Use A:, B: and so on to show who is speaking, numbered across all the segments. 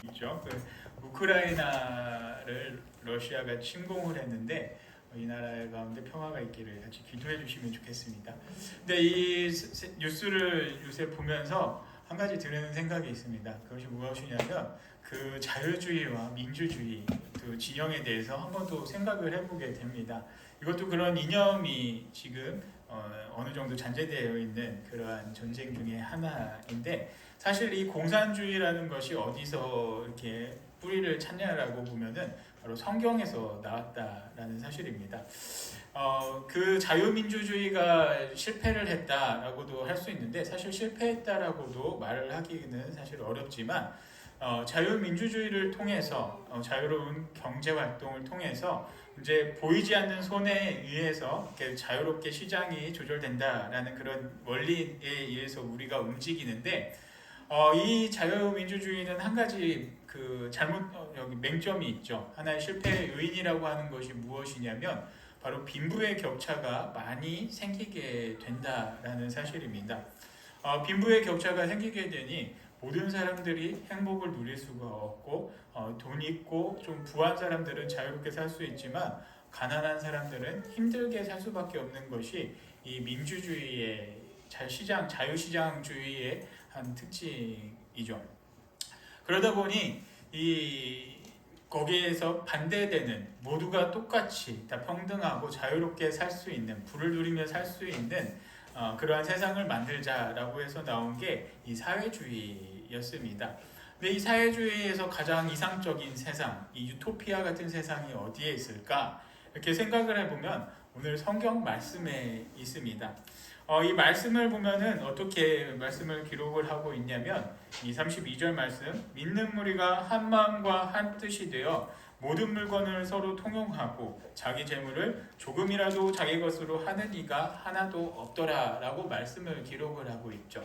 A: 있죠. 그 우크라이나를 러시아가 침공을 했는데 이 나라 가운데 평화가 있기를 같이 기도해 주시면 좋겠습니다. 근데 이 뉴스를 요새 보면서 한 가지 드는 생각이 있습니다. 그것이 무엇이냐면 그 자유주의와 민주주의 두 진영에 대해서 한 번 더 생각을 해보게 됩니다. 이것도 그런 이념이 지금 어느 정도 잔재되어 있는 그러한 전쟁 중에 하나인데, 사실 이 공산주의라는 것이 어디서 이렇게 뿌리를 찾냐라고 보면은 바로 성경에서 나왔다라는 사실입니다. 그 자유민주주의가 실패를 했다라고도 할 수 있는데, 사실 실패했다라고도 말을 하기는 사실 어렵지만, 자유민주주의를 통해서 자유로운 경제활동을 통해서 이제 보이지 않는 손에 의해서 이렇게 자유롭게 시장이 조절된다라는 그런 원리에 의해서 우리가 움직이는데, 이 자유민주주의는 한 가지 그 여기 맹점이 있죠. 하나의 실패의 요인이라고 하는 것이 무엇이냐면 바로 빈부의 격차가 많이 생기게 된다라는 사실입니다. 빈부의 격차가 생기게 되니 모든 사람들이 행복을 누릴 수가 없고, 돈 있고 좀 부한 사람들은 자유롭게 살 수 있지만 가난한 사람들은 힘들게 살 수밖에 없는 것이 이 민주주의의 자유시장주의의 한 특징이죠. 그러다 보니 거기에서 반대되는, 모두가 똑같이 다 평등하고 자유롭게 살 수 있는, 부를 누리며 살 수 있는 그러한 세상을 만들자라고 해서 나온 게 이 사회주의였습니다. 근데 이 사회주의에서 가장 이상적인 세상, 이 유토피아 같은 세상이 어디에 있을까? 이렇게 생각을 해보면 오늘 성경 말씀에 있습니다. 이 말씀을 보면은 어떻게 말씀을 기록을 하고 있냐면, 이 32절 말씀, 믿는 무리가 한 마음과 한 뜻이 되어 모든 물건을 서로 통용하고 자기 재물을 조금이라도 자기 것으로 하는 이가 하나도 없더라 라고 말씀을 기록을 하고 있죠.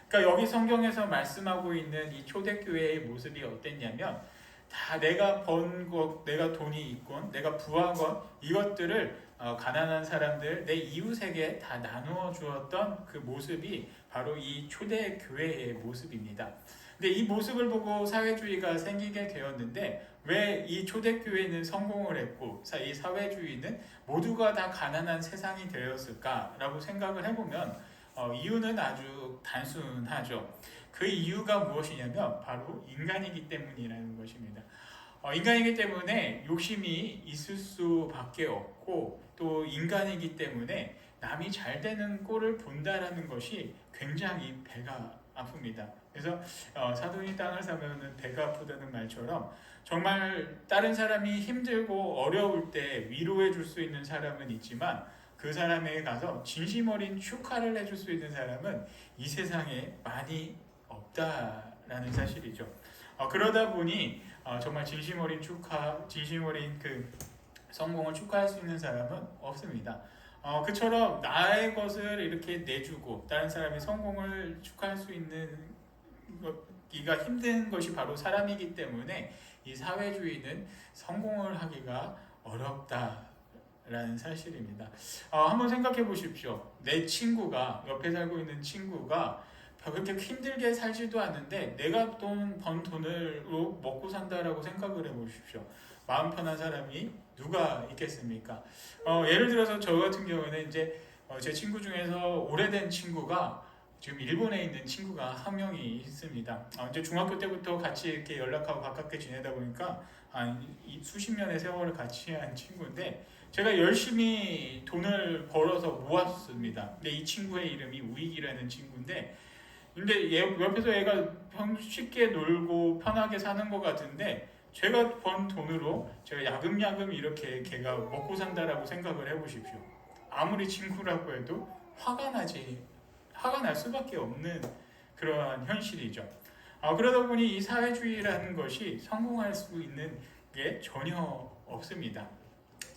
A: 그러니까 여기 성경에서 말씀하고 있는 이 초대교회의 모습이 어땠냐면, 다 내가 번 것, 내가 돈이 있건 내가 부한 것, 이것들을 가난한 사람들, 내 이웃에게 다 나누어 주었던 그 모습이 바로 이 초대교회의 모습입니다. 근데 이 모습을 보고 사회주의가 생기게 되었는데, 왜 이 초대교회는 성공을 했고 이 사회주의는 모두가 다 가난한 세상이 되었을까라고 생각을 해보면 이유는 아주 단순하죠. 그 이유가 무엇이냐면 바로 인간이기 때문이라는 것입니다. 인간이기 때문에 욕심이 있을 수밖에 없고, 또 인간이기 때문에 남이 잘 되는 꼴을 본다라는 것이 굉장히 배가 아픕니다. 그래서 사돈이 땅을 사면은 배가 아프다는 말처럼, 정말 다른 사람이 힘들고 어려울 때 위로해 줄 수 있는 사람은 있지만 그 사람에게 가서 진심 어린 축하를 해줄 수 있는 사람은 이 세상에 많이 없다라는 사실이죠. 그러다 보니 정말 진심 어린 축하, 진심 어린 그 성공을 축하할 수 있는 사람은 없습니다. 그처럼 나의 것을 이렇게 내주고 다른 사람의 성공을 축하할 수 있는 기가 힘든 것이 바로 사람이기 때문에 이 사회주의는 성공을 하기가 어렵다라는 사실입니다. 한번 생각해 보십시오. 내 친구가, 옆에 살고 있는 친구가 그렇게 힘들게 살지도 않는데 내가 번 돈으로 먹고 산다라고 생각을 해보십시오. 마음 편한 사람이 누가 있겠습니까? 예를 들어서 저 같은 경우는 이제 제 친구 중에서 오래된 친구가 지금 일본에 있는 친구가 한 명이 있습니다. 이제 중학교 때부터 같이 이렇게 연락하고 가깝게 지내다 보니까 한 수십 년의 세월을 같이 한 친구인데, 제가 열심히 돈을 벌어서 모았습니다. 근데 이 친구의 이름이 우익이라는 친구인데, 근데 옆에서 얘가 쉽게 놀고 편하게 사는 것 같은데, 제가 번 돈으로 제가 야금야금 이렇게 걔가 먹고 산다라고 생각을 해보십시오. 아무리 친구라고 해도 화가 날 수밖에 없는 그러한 현실이죠. 그러다 보니 이 사회주의라는 것이 성공할 수 있는 게 전혀 없습니다.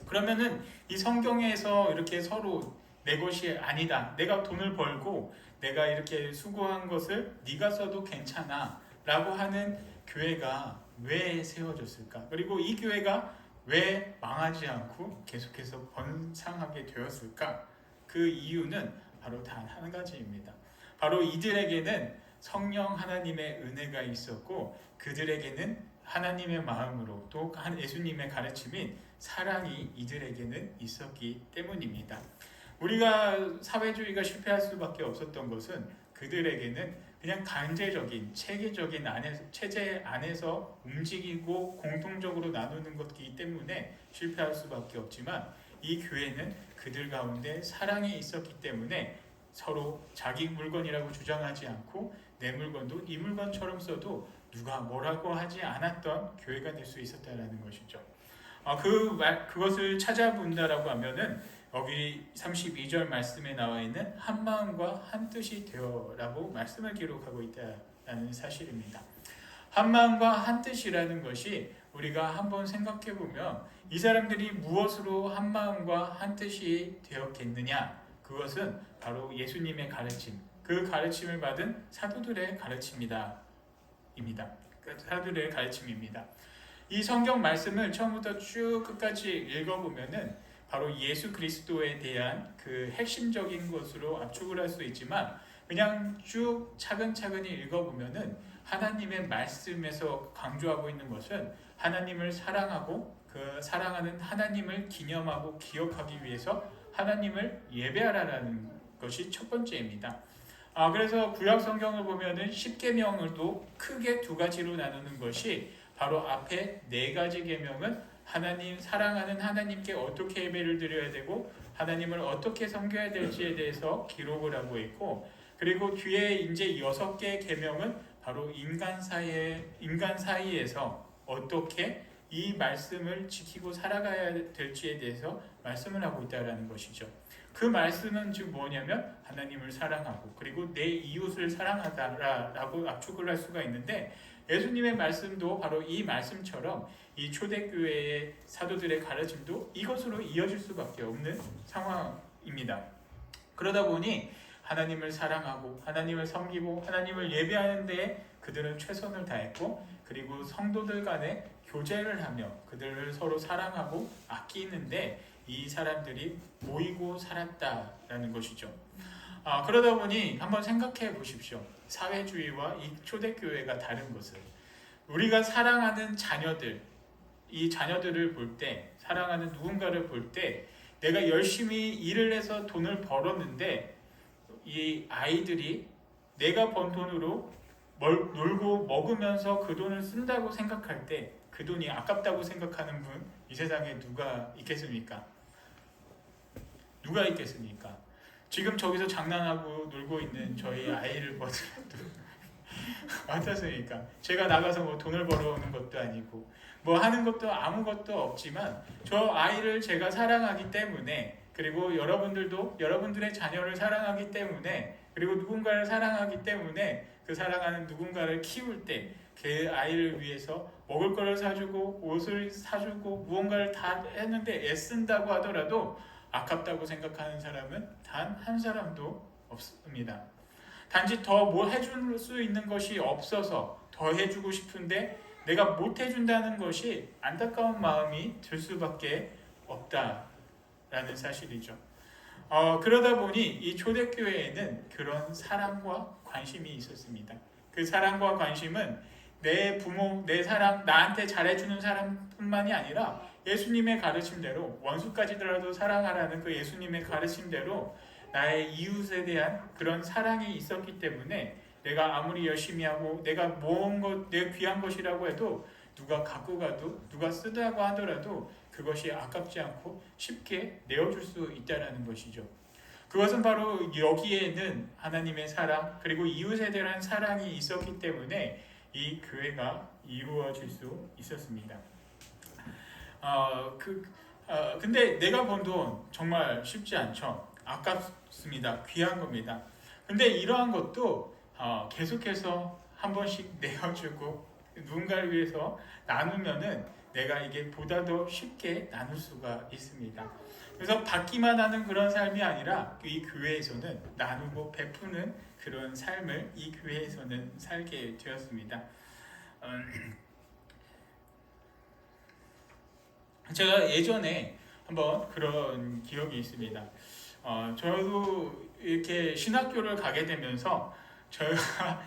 A: 그러면은 이 성경에서 이렇게 서로 내 것이 아니다, 내가 돈을 벌고 내가 이렇게 수고한 것을 네가 써도 괜찮아 라고 하는 교회가 왜 세워졌을까? 그리고 이 교회가 왜 망하지 않고 계속해서 번창하게 되었을까? 그 이유는 바로 단 한 가지입니다. 바로 이들에게는 성령 하나님의 은혜가 있었고 그들에게는 하나님의 마음으로 또 예수님의 가르침인 사랑이 이들에게는 있었기 때문입니다. 우리가 사회주의가 실패할 수밖에 없었던 것은 그들에게는 그냥 강제적인 체계적인 체제 안에서 움직이고 공통적으로 나누는 것이기 때문에 실패할 수밖에 없지만 이 교회는 그들 가운데 사랑이 있었기 때문에 서로 자기 물건이라고 주장하지 않고 내 물건도 네 물건처럼 써도 누가 뭐라고 하지 않았던 교회가 될 수 있었다는 것이죠. 그것을 찾아본다라고 하면은 여기 32절 말씀에 나와 있는 한 마음과 한 뜻이 되어라고 말씀을 기록하고 있다는 사실입니다. 한 마음과 한 뜻이라는 것이 우리가 한번 생각해 보면 이 사람들이 무엇으로 한 마음과 한 뜻이 되었겠느냐? 그것은 바로 예수님의 가르침, 그 가르침을 받은 사도들의 가르침입니다. 사도들의 가르침입니다. 이 성경 말씀을 처음부터 쭉 끝까지 읽어보면은 바로 예수 그리스도에 대한 그 핵심적인 것으로 압축을 할 수 있지만 그냥 쭉 차근차근히 읽어보면은 하나님의 말씀에서 강조하고 있는 것은 하나님을 사랑하고 그 사랑하는 하나님을 기념하고 기억하기 위해서 하나님을 예배하라는 것이 첫 번째입니다. 그래서 구약 성경을 보면은 십계명을도 크게 두 가지로 나누는 것이 바로 앞에 네 가지 계명은 하나님 사랑하는 하나님께 어떻게 예배를 드려야 되고 하나님을 어떻게 섬겨야 될지에 대해서 기록을 하고 있고 그리고 뒤에 이제 6개 계명은 바로 인간 사이에서 어떻게 이 말씀을 지키고 살아가야 될지에 대해서 말씀을 하고 있다는 것이죠. 그 말씀은 즉 뭐냐면 하나님을 사랑하고 그리고 내 이웃을 사랑하다라고 압축을 할 수가 있는데 예수님의 말씀도 바로 이 말씀처럼 이 초대교회의 사도들의 가르침도 이것으로 이어질 수밖에 없는 상황입니다. 그러다 보니 하나님을 사랑하고 하나님을 섬기고 하나님을 예배하는 데에 그들은 최선을 다했고 그리고 성도들 간에 교제를 하며 그들을 서로 사랑하고 아끼는데 이 사람들이 모이고 살았다라는 것이죠. 그러다 보니 한번 생각해 보십시오. 사회주의와 이 초대교회가 다른 것을 우리가 사랑하는 자녀들 이 자녀들을 볼 때 사랑하는 누군가를 볼 때 내가 열심히 일을 해서 돈을 벌었는데 이 아이들이 내가 번 돈으로 놀고 먹으면서 그 돈을 쓴다고 생각할 때 그 돈이 아깝다고 생각하는 분 이 세상에 누가 있겠습니까? 누가 있겠습니까? 지금 저기서 장난하고 놀고 있는 저희 아이를 보더라도 어떻습니까? 제가 나가서 뭐 돈을 벌어오는 것도 아니고 뭐 하는 것도 아무것도 없지만 저 아이를 제가 사랑하기 때문에 그리고 여러분들도 여러분들의 자녀를 사랑하기 때문에 그리고 누군가를 사랑하기 때문에 그 사랑하는 누군가를 키울 때 그 아이를 위해서 먹을 거를 사주고 옷을 사주고 무언가를 다 했는데 애쓴다고 하더라도 아깝다고 생각하는 사람은 단 한 사람도 없습니다. 단지 더 뭐 해줄 수 있는 것이 없어서 더 해주고 싶은데 내가 못 해준다는 것이 안타까운 마음이 들 수밖에 없다라는 사실이죠. 그러다 보니 이 초대교회에는 그런 사랑과 관심이 있었습니다. 그 사랑과 관심은 내 부모, 내 사랑, 나한테 잘해주는 사람뿐만이 아니라 예수님의 가르침대로 원수까지더라도 사랑하라는 그 예수님의 가르침대로 나의 이웃에 대한 그런 사랑이 있었기 때문에 내가 아무리 열심히 하고 내가 모은 것, 내 귀한 것이라고 해도 누가 갖고 가도 누가 쓰다고 하더라도 그것이 아깝지 않고 쉽게 내어줄 수 있다는 것이죠. 그것은 바로 여기에는 하나님의 사랑 그리고 이웃에 대한 사랑이 있었기 때문에 이 교회가 이루어질 수 있었습니다. 근데 내가 번 돈 정말 쉽지 않죠. 아깝습니다. 귀한 겁니다. 근데 이러한 것도 계속해서 한 번씩 내어주고 누군가를 위해서 나누면은 내가 이게 보다 더 쉽게 나눌 수가 있습니다. 그래서 받기만 하는 그런 삶이 아니라 이 교회에서는 나누고 베푸는 그런 삶을 이 교회에서는 살게 되었습니다. 제가 예전에 한번 그런 기억이 있습니다. 저도 이렇게 신학교를 가게 되면서 저희가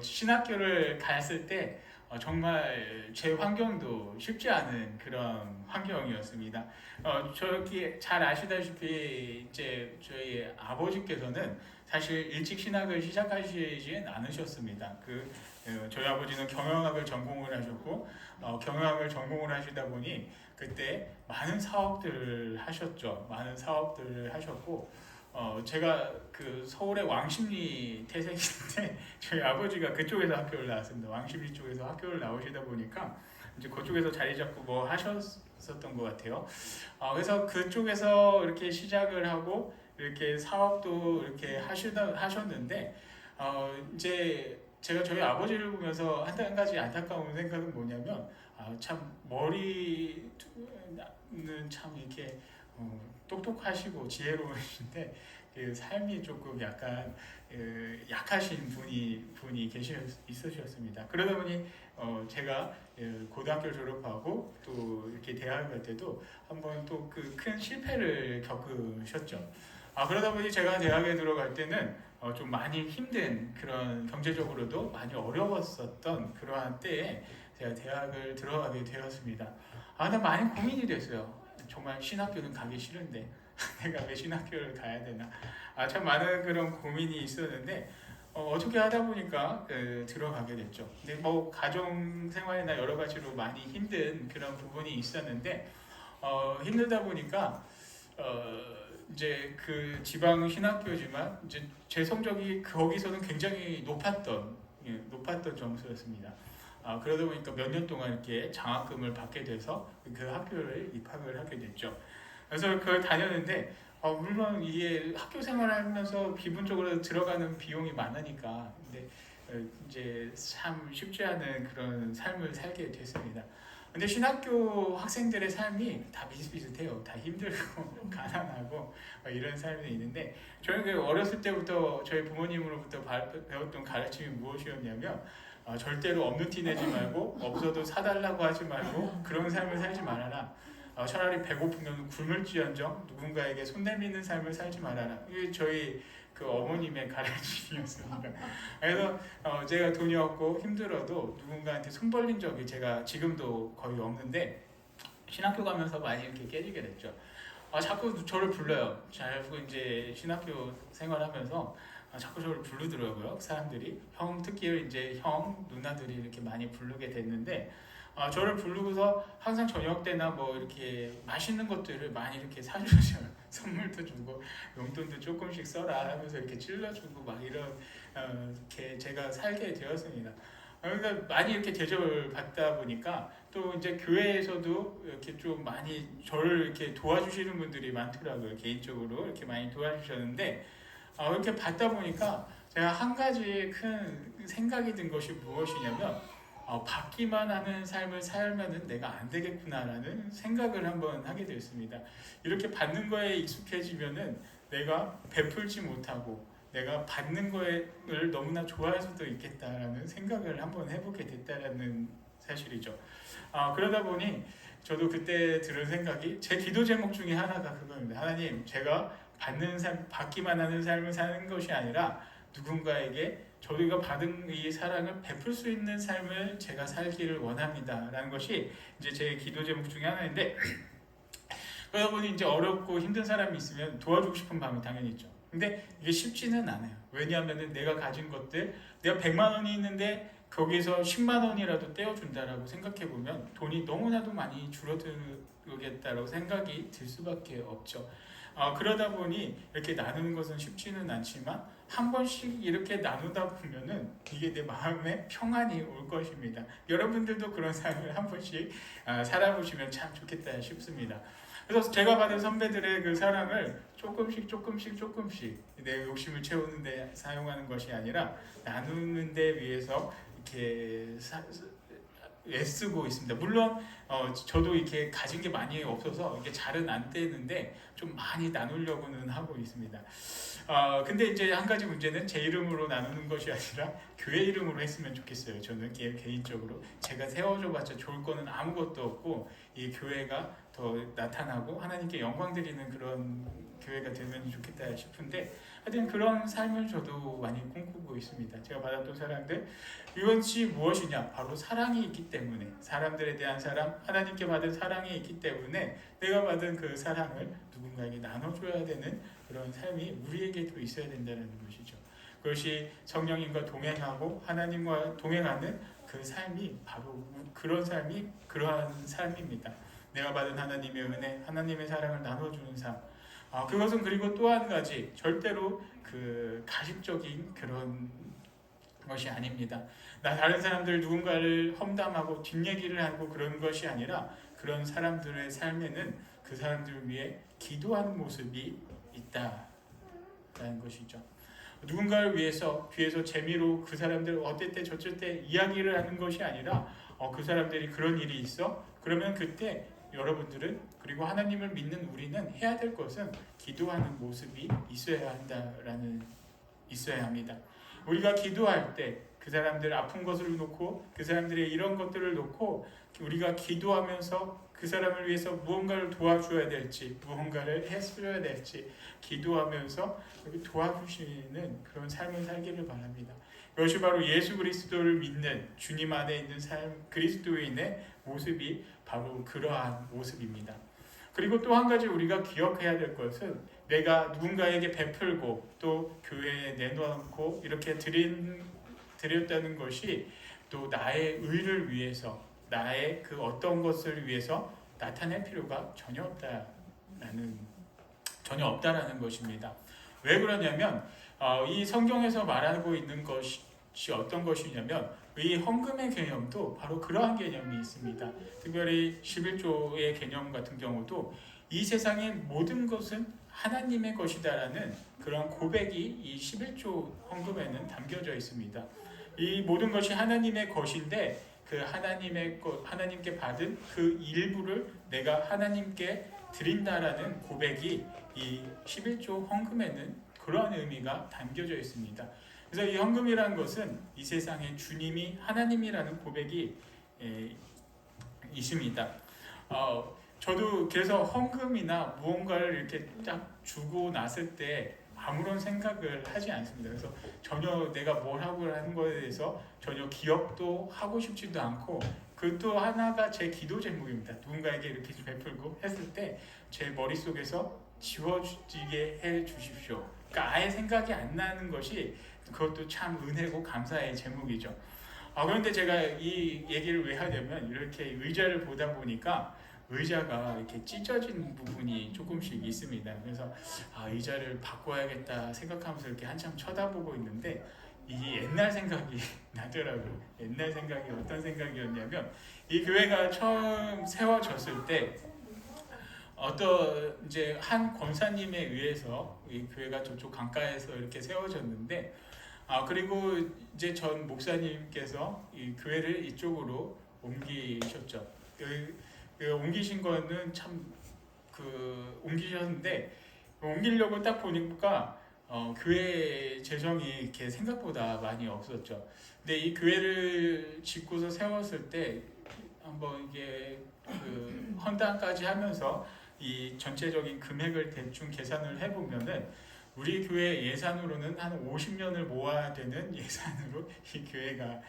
A: 신학교를 갔을 때 정말 제 환경도 쉽지 않은 그런 환경이었습니다. 저기 잘 아시다시피 이제 저희 아버지께서는 사실 일찍 신학을 시작하시진 않으셨습니다. 저희 아버지는 경영학을 전공을 하셨고 경영학을 전공을 하시다 보니 그때 많은 사업들을 하셨죠. 많은 사업들을 하셨고 제가 그 서울의 왕십리 태생인데 저희 아버지가 그쪽에서 학교를 나왔습니다. 왕십리 쪽에서 학교를 나오시다 보니까 이제 그쪽에서 자리 잡고 뭐 하셨었던 것 같아요. 그래서 그쪽에서 이렇게 시작을 하고 이렇게 사업도 이렇게 하셨는데 이제 제가 저희 아버지를 보면서 한 가지 안타까운 생각은 뭐냐면 참 머리는 참 이렇게 똑똑하시고 지혜로우신데 그 삶이 조금 약간 약하신 분이 있으셨습니다. 그러다 보니 제가 고등학교 졸업하고 또 이렇게 대학 갈 때도 한번 또 그 큰 실패를 겪으셨죠. 그러다 보니 제가 대학에 들어갈 때는 좀 많이 힘든 그런 경제적으로도 많이 어려웠었던 그러한 때에 제가 대학을 들어가게 되었습니다. 나 많이 고민이 됐어요. 정말 신학교는 가기 싫은데 내가 왜 신학교를 가야 되나? 참 많은 그런 고민이 있었는데 어떻게 하다 보니까 들어가게 됐죠. 근데 뭐 가정 생활이나 여러 가지로 많이 힘든 그런 부분이 있었는데 힘들다 보니까 이제 그 지방 신학교지만 이제 제 성적이 거기서는 굉장히 높았던 점수였습니다. 그러다 보니까 몇 년 동안 이렇게 장학금을 받게 돼서 그 학교를 입학을 하게 됐죠. 그래서 그걸 다녔는데 물론 이게 학교 생활하면서 기본적으로 들어가는 비용이 많으니까 근데 이제 참 쉽지 않은 그런 삶을 살게 됐습니다. 근데 신학교 학생들의 삶이 다 비슷비슷해요. 다 힘들고 가난하고 이런 삶이 있는데 저는 그 어렸을 때부터 저희 부모님으로부터 배웠던 가르침이 무엇이었냐면 절대로 없는 티 내지 말고 없어도 사달라고 하지 말고 그런 삶을 살지 말아라. 차라리 배고프면 굶을지언정 누군가에게 손 내미는 삶을 살지 말아라. 이게 저희 그 어머님의 가르침이었습니다. 그래서 제가 돈이 없고 힘들어도 누군가한테 손 벌린 적이 제가 지금도 거의 없는데 신학교 가면서 많이 이렇게 깨지게 됐죠. 자꾸 저를 불러요. 자꾸 이제 신학교 생활하면서 자꾸 저를 부르더라고요. 사람들이 특히 이제 형 누나들이 이렇게 많이 부르게 됐는데 저를 부르고서 항상 저녁 때나 뭐 이렇게 맛있는 것들을 많이 이렇게 사주셔요. 선물도 주고 용돈도 조금씩 써라 하면서 이렇게 찔러주고 막 이런 이렇게 제가 살게 되었습니다. 그러니까 많이 이렇게 대접을 받다 보니까 또 이제 교회에서도 이렇게 좀 많이 저를 이렇게 도와주시는 분들이 많더라고요. 개인적으로 이렇게 많이 도와주셨는데 이렇게 받다 보니까 제가 한 가지 큰 생각이 든 것이 무엇이냐면 받기만 하는 삶을 살면은 내가 안 되겠구나라는 생각을 한번 하게 되었습니다. 이렇게 받는 거에 익숙해지면은 내가 베풀지 못하고 내가 받는 거를 너무나 좋아할 수도 있겠다라는 생각을 한번 해보게 됐다라는 사실이죠. 그러다 보니 저도 그때 들은 생각이 제 기도 제목 중에 하나가 그겁니다. 하나님, 제가 받기만 하는 삶을 사는 것이 아니라 누군가에게 저희가 받은 이 사랑을 베풀 수 있는 삶을 제가 살기를 원합니다라는 것이 이제 제 기도 제목 중에 하나인데 그러다 보니 이제 어렵고 힘든 사람이 있으면 도와주고 싶은 마음이 당연히 있죠. 근데 이게 쉽지는 않아요. 왜냐하면 내가 가진 것들, 내가 100만 원이 있는데 거기서 10만 원이라도 떼어준다라고 생각해보면 돈이 너무나도 많이 줄어들겠다라고 생각이 들 수밖에 없죠. 그러다 보니 이렇게 나누는 것은 쉽지는 않지만 한 번씩 이렇게 나누다 보면은 이게 내 마음에 평안이 올 것입니다. 여러분들도 그런 삶을 한 번씩 살아보시면 참 좋겠다 싶습니다. 그래서 제가 받은 선배들의 그 사랑을 조금씩 내 욕심을 채우는 데 사용하는 것이 아니라 나누는 데 위해서 이렇게 애쓰고 있습니다. 물론 저도 이렇게 가진 게 많이 없어서 이게 잘은 안 되는데 좀 많이 나누려고는 하고 있습니다. 근데 이제 한 가지 문제는 제 이름으로 나누는 것이 아니라 교회 이름으로 했으면 좋겠어요. 저는 개인적으로 제가 세워줘봤자 좋을 거는 아무것도 없고 이 교회가 더 더 나타나고 하나님께 영광 드리는 그런 교회가 되면 좋겠다 싶은데, 하여튼 그런 삶을 저도 많이 꿈꾸고 있습니다. 제가 받았던 사랑들, 이것이 무엇이냐? 바로 사랑이 있기 때문에, 사람들에 대한 사랑, 하나님께 받은 사랑이 있기 때문에 내가 받은 그 사랑을 누군가에게 나눠줘야 되는 그런 삶이 우리에게도 있어야 된다는 것이죠. 그것이 성령님과 동행하고 하나님과 동행하는 그 삶이 바로 그런 삶이 그러한 삶입니다. 내가 받은 하나님의 은혜, 하나님의 사랑을 나눠주는 삶. 그것은 그리고 또 한 가지, 절대로 그 가십적인 그런 것이 아닙니다. 나 다른 사람들 누군가를 험담하고 뒷얘기를 하고 그런 것이 아니라, 그런 사람들의 삶에는 그 사람들을 위해 기도하는 모습이 있다라는 것이죠. 누군가를 위해서 뒤에서 재미로 그 사람들 어땠대 저쨌대 이야기를 하는 것이 아니라, 그 사람들이 그런 일이 있어? 그러면 그때 여러분들은, 그리고 하나님을 믿는 우리는 해야 될 것은 기도하는 모습이 있어야 합니다. 우리가 기도할 때 그 사람들 아픈 것을 놓고, 그 사람들의 이런 것들을 놓고 우리가 기도하면서 그 사람을 위해서 무언가를 도와줘야 될지, 무언가를 해줘야 될지 기도하면서 도와주시는 그런 삶을 살기를 바랍니다. 이것이 바로 예수 그리스도를 믿는 주님 안에 있는 삶, 그리스도인의 모습이 바로 그러한 모습입니다. 그리고 또 한 가지 우리가 기억해야 될 것은, 내가 누군가에게 베풀고 또 교회에 내놓고 이렇게 드렸다는 것이 또 나의 의를 위해서, 나의 그 어떤 것을 위해서 나타낼 필요가 전혀 없다라는 것입니다. 왜 그러냐면, 이 성경에서 말하고 있는 것이 어떤 것이냐면, 이 헌금의 개념도 바로 그러한 개념이 있습니다. 특별히 11조의 개념 같은 경우도 이 세상의 모든 것은 하나님의 것이다라는 그런 고백이 이 11조 헌금에는 담겨져 있습니다. 이 모든 것이 하나님의 것인데, 그 하나님께 받은 그 일부를 내가 하나님께 드린다라는 고백이 이 11조 헌금에는 그러한 의미가 담겨져 있습니다. 그래서 이 헌금이라는 것은 이 세상에 주님이 하나님이라는 고백이 있습니다. 저도 그래서 헌금이나 무언가를 이렇게 딱 주고 났을 때 아무런 생각을 하지 않습니다. 그래서 전혀 내가 뭘 하고 하는 것에 대해서 전혀 기억도 하고 싶지도 않고, 그것도 하나가 제 기도 제목입니다. 누군가에게 이렇게 베풀고 했을 때 제 머릿속에서 지워지게 해 주십시오. 그러니까 아예 생각이 안 나는 것이, 그것도 참 은혜고 감사의 제목이죠. 그런데 제가 이 얘기를 왜 하냐면, 이렇게 의자를 보다 보니까 의자가 이렇게 찢어진 부분이 조금씩 있습니다. 그래서 의자를 바꿔야겠다 생각하면서 이렇게 한참 쳐다보고 있는데, 이 옛날 생각이 나더라고요. 옛날 생각이 어떤 생각이었냐면, 이 교회가 처음 세워졌을 때 이제 한 권사님에 의해서 이 교회가 저쪽 강가에서 이렇게 세워졌는데, 그리고 이제 전 목사님께서 이 교회를 이쪽으로 옮기셨죠. 옮기신 거는 참 옮기셨는데, 옮기려고 딱 보니까 교회 재정이 이렇게 생각보다 많이 없었죠. 근데 이 교회를 짓고서 세웠을 때 한번 이게 헌당까지 하면서 이 전체적인 금액을 대충 계산을 해보면은, 우리 교회 예산으로는 한 50년을 모아야 되는 예산으로 이 교회가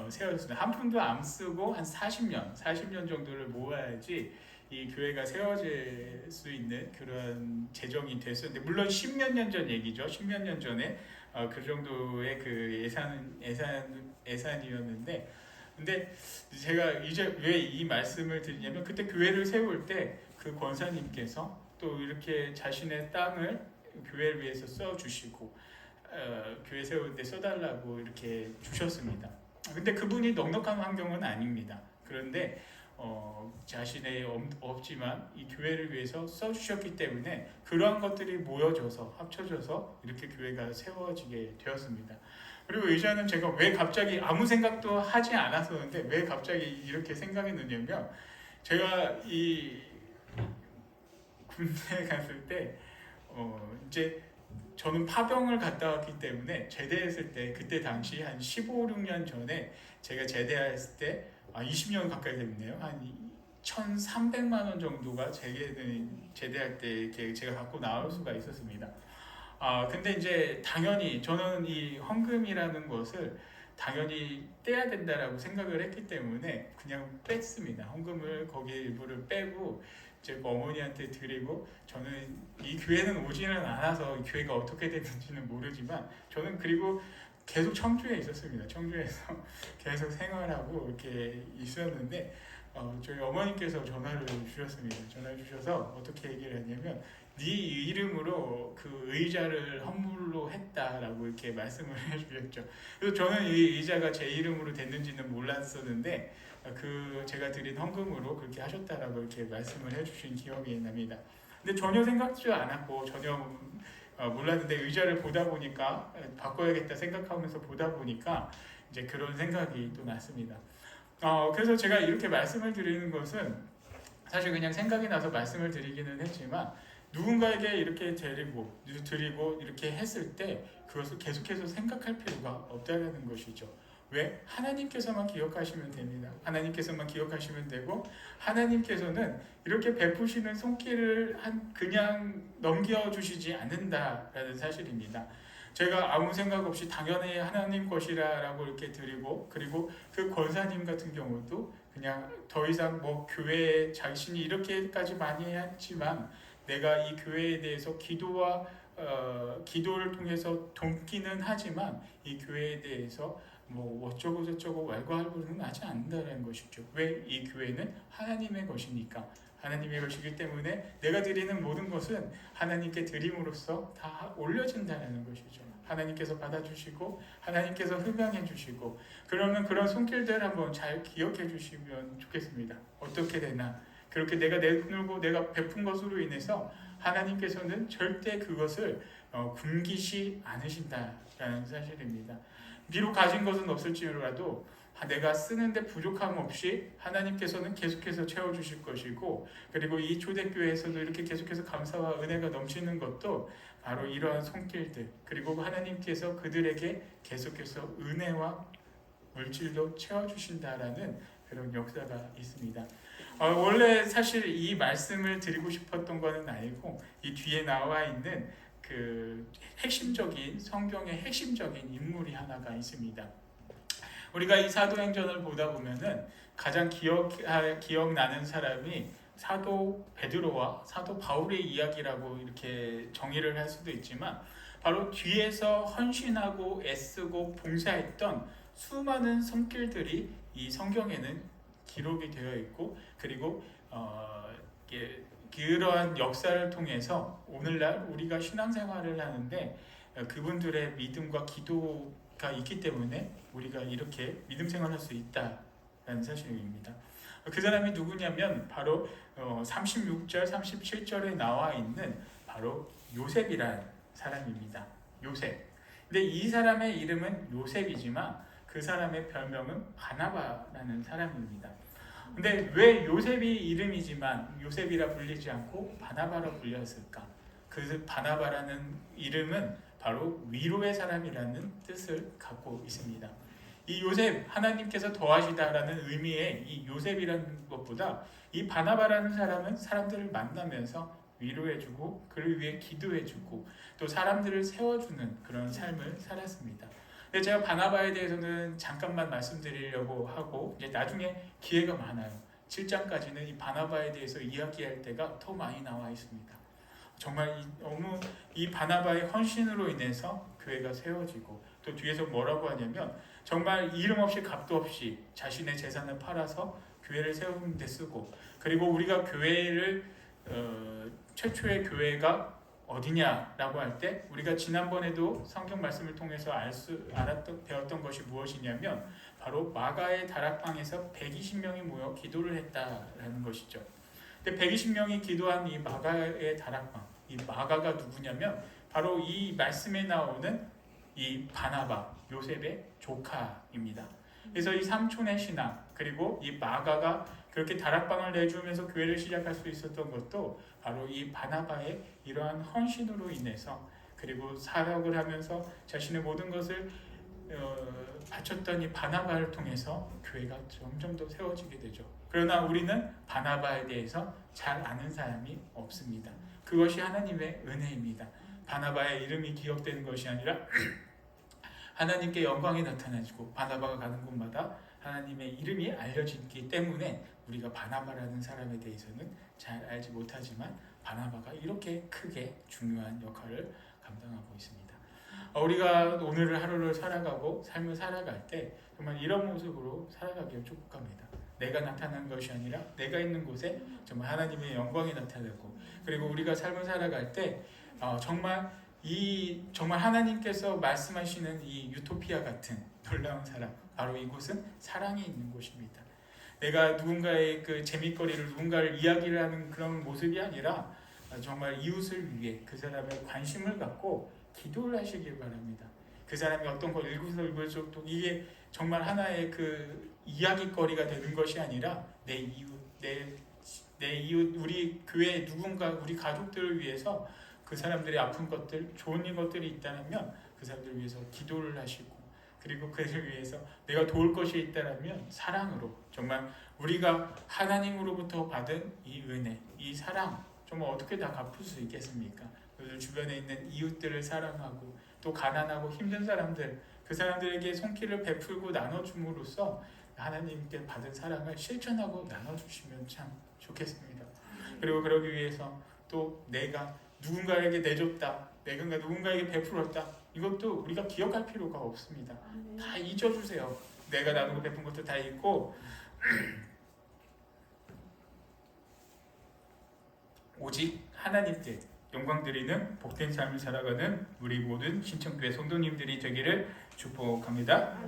A: 세워졌습니다. 한 푼도 안 쓰고 한 40년 정도를 모아야지 이 교회가 세워질 수 있는 그런 재정이 됐었는데, 물론 10몇 년 전 얘기죠. 10몇 년 전에 그 정도의 그 예산이었는데, 근데 제가 이제 왜 이 말씀을 드리냐면, 그때 교회를 세울 때 그 권사님께서 또 이렇게 자신의 땅을 교회를 위해서 써주시고, 교회 세울 때 써달라고 이렇게 주셨습니다. 근데 그분이 넉넉한 환경은 아닙니다. 그런데 자신의 없지만 이 교회를 위해서 써주셨기 때문에 그러한 것들이 모여져서 합쳐져서 이렇게 교회가 세워지게 되었습니다. 그리고 의자는 제가 왜 갑자기 아무 생각도 하지 않았었는데 왜 갑자기 이렇게 생각이 나냐면, 제가 이 군대 갔을 때 이제 저는 파병을 갔다 왔기 때문에, 제대했을 때 그때 당시 한 15, 16년 전에 제가 제대했을 때 20년 가까이 됐네요. 한 1,300만 원 정도가 제대할 때 이렇게 제가 갖고 나올 수가 있었습니다. 근데 이제 당연히 저는 이 헌금이라는 것을 당연히 떼야 된다라고 생각을 했기 때문에 그냥 뺐습니다. 헌금을 거기에 일부를 빼고 제 어머니한테 드리고, 저는 이 교회는 오지는 않아서 이 교회가 어떻게 됐는지는 모르지만 저는 그리고 계속 청주에 있었습니다. 청주에서 계속 생활하고 이렇게 있었는데 저희 어머니께서 전화를 주셨습니다. 전화를 주셔서 어떻게 얘기를 했냐면, 네 이름으로 그 의자를 헌물로 했다라고 이렇게 말씀을 해주셨죠. 그래서 저는 이 의자가 제 이름으로 됐는지는 몰랐었는데 제가 드린 헌금으로 그렇게 하셨다라고 이렇게 말씀을 해주신 기억이 납니다. 근데 전혀 생각지 않았고 전혀 몰랐는데 의자를 보다 보니까 바꿔야겠다 생각하면서 보다 보니까 이제 그런 생각이 또 났습니다. 그래서 제가 이렇게 말씀을 드리는 것은 사실 그냥 생각이 나서 말씀을 드리기는 했지만, 누군가에게 이렇게 드리고 이렇게 했을 때 그것을 계속해서 생각할 필요가 없다는 것이죠. 왜? 하나님께서만 기억하시면 됩니다. 하나님께서만 기억하시면 되고, 하나님께서는 이렇게 베푸시는 손길을 그냥 넘겨주시지 않는다라는 사실입니다. 제가 아무 생각 없이 당연히 하나님 것이라고 이렇게 드리고, 그리고 그 권사님 같은 경우도 그냥 더 이상 교회에 자신이 이렇게까지 많이 했지만 내가 이 교회에 대해서 기도를 통해서 돕기는 하지만 이 교회에 대해서 어쩌고 저쩌고 왈가왈부는 하지 않는다는 것이죠. 왜? 이 교회는 하나님의 것이니까. 하나님의 것이기 때문에 내가 드리는 모든 것은 하나님께 드림으로써 다 올려진다는 것이죠. 하나님께서 받아주시고 하나님께서 흠양해 주시고, 그러면 그런 손길들 한번 잘 기억해 주시면 좋겠습니다. 어떻게 되나? 그렇게 내가 내놓고 내가 베푼 것으로 인해서 하나님께서는 절대 그것을 굶기시 않으신다라는 사실입니다. 비록 가진 것은 없을지라도 내가 쓰는데 부족함 없이 하나님께서는 계속해서 채워주실 것이고, 그리고 이 초대교회에서도 이렇게 계속해서 감사와 은혜가 넘치는 것도 바로 이러한 손길들, 그리고 하나님께서 그들에게 계속해서 은혜와 물질도 채워주신다라는 그런 역사가 있습니다. 원래 사실 이 말씀을 드리고 싶었던 것은 아니고, 이 뒤에 나와 있는 그 핵심적인 성경의 핵심적인 인물이 하나가 있습니다. 우리가 이 사도행전을 보다 보면은 가장 기억나는 사람이 사도 베드로와 사도 바울의 이야기라고 이렇게 정의를 할 수도 있지만, 바로 뒤에서 헌신하고 애쓰고 봉사했던 수많은 손길들이 이 성경에는 기록이 되어 있고, 그리고 그러한 역사를 통해서 오늘날 우리가 신앙생활을 하는데 그분들의 믿음과 기도가 있기 때문에 우리가 이렇게 믿음 생활할 수 있다라는 사실입니다. 그 사람이 누구냐면 바로 36절, 37절에 나와 있는 바로 요셉이라는 사람입니다. 요셉. 근데 이 사람의 이름은 요셉이지만 그 사람의 별명은 바나바라는 사람입니다. 근데 왜 요셉이 이름이지만 요셉이라 불리지 않고 바나바라 불렸을까? 그 바나바라는 이름은 바로 위로의 사람이라는 뜻을 갖고 있습니다. 이 요셉, 하나님께서 더하시다라는 의미의 이 요셉이라는 것보다 이 바나바라는 사람은 사람들을 만나면서 위로해주고 그를 위해 기도해주고 또 사람들을 세워주는 그런 삶을 살았습니다. 근데 제가 바나바에 대해서는 잠깐만 말씀드리려고 하고 이제 나중에 기회가 많아요. 7장까지는 이 바나바에 대해서 이야기할 때가 더 많이 나와 있습니다. 정말 너무 이 바나바의 헌신으로 인해서 교회가 세워지고, 또 뒤에서 뭐라고 하냐면 정말 이름 없이 값도 없이 자신의 재산을 팔아서 교회를 세우는 데 쓰고, 그리고 우리가 교회를 최초의 교회가 어디냐라고 할 때 우리가 지난번에도 성경 말씀을 통해서 배웠던 것이 무엇이냐면 바로 마가의 다락방에서 120명이 모여 기도를 했다라는 것이죠. 근데 120명이 기도한 이 마가의 다락방, 이 마가가 누구냐면 바로 이 말씀에 나오는 이 바나바, 요셉의 조카입니다. 그래서 이 삼촌의 신앙, 그리고 이 마가가 그렇게 다락방을 내주면서 교회를 시작할 수 있었던 것도 바로 이 바나바의 이러한 헌신으로 인해서, 그리고 사역을 하면서 자신의 모든 것을 바쳤던 이 바나바를 통해서 교회가 점점 더 세워지게 되죠. 그러나 우리는 바나바에 대해서 잘 아는 사람이 없습니다. 그것이 하나님의 은혜입니다. 바나바의 이름이 기억되는 것이 아니라 하나님께 영광이 나타나지고 바나바가 가는 곳마다 하나님의 이름이 알려지기 때문에 우리가 바나바라는 사람에 대해서는 잘 알지 못하지만 바나바가 이렇게 크게 중요한 역할을 감당하고 있습니다. 우리가 오늘을 하루를 살아가고 삶을 살아갈 때 정말 이런 모습으로 살아가기를 축복합니다. 내가 나타나는 것이 아니라 내가 있는 곳에 정말 하나님의 영광이 나타나고, 그리고 우리가 삶을 살아갈 때 정말 하나님께서 말씀하시는 이 유토피아 같은 놀라운 사랑, 바로 이곳은 사랑이 있는 곳입니다. 내가 누군가의 그 재밌거리를, 누군가를 이야기를 하는 그런 모습이 아니라 정말 이웃을 위해 그 사람의 관심을 갖고 기도를 하시길 바랍니다. 그 사람이 어떤 걸 일구설구해서 또 이게 정말 하나의 그 이야기거리가 되는 것이 아니라 내 이웃, 우리 교회 누군가, 우리 가족들을 위해서 그 사람들의 아픈 것들, 좋은 것들이 있다면 그 사람들을 위해서 기도를 하시고, 그리고 그들을 위해서 내가 도울 것이 있다면 사랑으로, 정말 우리가 하나님으로부터 받은 이 은혜, 이 사랑 정말 어떻게 다 갚을 수 있겠습니까? 그들 주변에 있는 이웃들을 사랑하고 또 가난하고 힘든 사람들, 그 사람들에게 손길을 베풀고 나눠줌으로써 하나님께 받은 사랑을 실천하고 나눠주시면 참 좋겠습니다. 그리고 그러기 위해서 또 내가 누군가에게 내줬다, 내가 누군가에게 베풀었다, 이것도 우리가 기억할 필요가 없습니다. 다 잊어주세요. 내가 나누고 베푼 것도 다 잊고 오직 하나님께 영광 드리는 복된 삶을 살아가는 우리 모든 신청교회 성도님들이 되기를 축복합니다.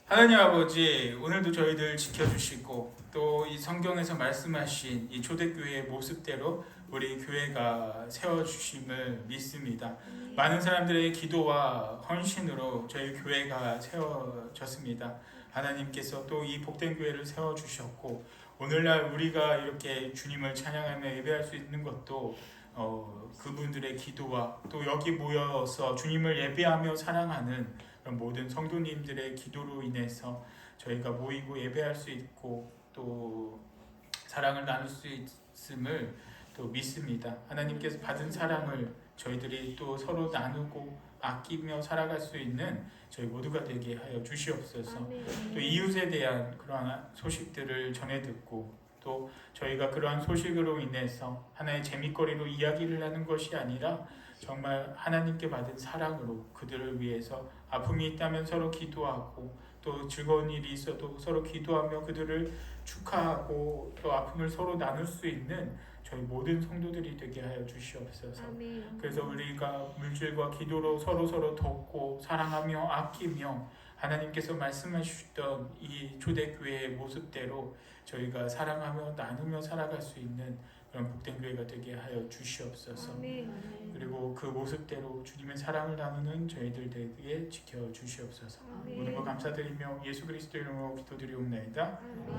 A: 하나님 아버지, 오늘도 저희들 지켜주시고 또 이 성경에서 말씀하신 이 초대교회의 모습대로 우리 교회가 세워주심을 믿습니다. 많은 사람들의 기도와 헌신으로 저희 교회가 세워졌습니다. 하나님께서 또 이 복된 교회를 세워주셨고, 오늘날 우리가 이렇게 주님을 찬양하며 예배할 수 있는 것도 그분들의 기도와 또 여기 모여서 주님을 예배하며 사랑하는 모든 성도님들의 기도로 인해서 저희가 모이고 예배할 수 있고 또 사랑을 나눌 수 있음을 또 믿습니다. 하나님께서 받은 사랑을 저희들이 또 서로 나누고 아끼며 살아갈 수 있는 저희 모두가 되게 하여 주시옵소서. 또 이웃에 대한 그러한 소식들을 전해 듣고 또 저희가 그러한 소식으로 인해서 하나의 재미거리로 이야기를 하는 것이 아니라 정말 하나님께 받은 사랑으로 그들을 위해서 아픔이 있다면 서로 기도하고 또 즐거운 일이 있어도 서로 기도하며 그들을 축하하고 또 아픔을 서로 나눌 수 있는 저희 모든 성도들이 되게 하여 주시옵소서. 그래서 우리가 물질과 기도로 서로 돕고 사랑하며 아끼며 하나님께서 말씀하셨던 이 초대교회의 모습대로 저희가 사랑하며 나누며 살아갈 수 있는 그런 복된 교회가 되게 하여 주시옵소서. 그리고 그 모습대로 주님의 사랑을 나누는 저희들 되게 지켜주시옵소서. 모든 것 감사드리며 예수 그리스도 이름으로 기도드리옵나이다.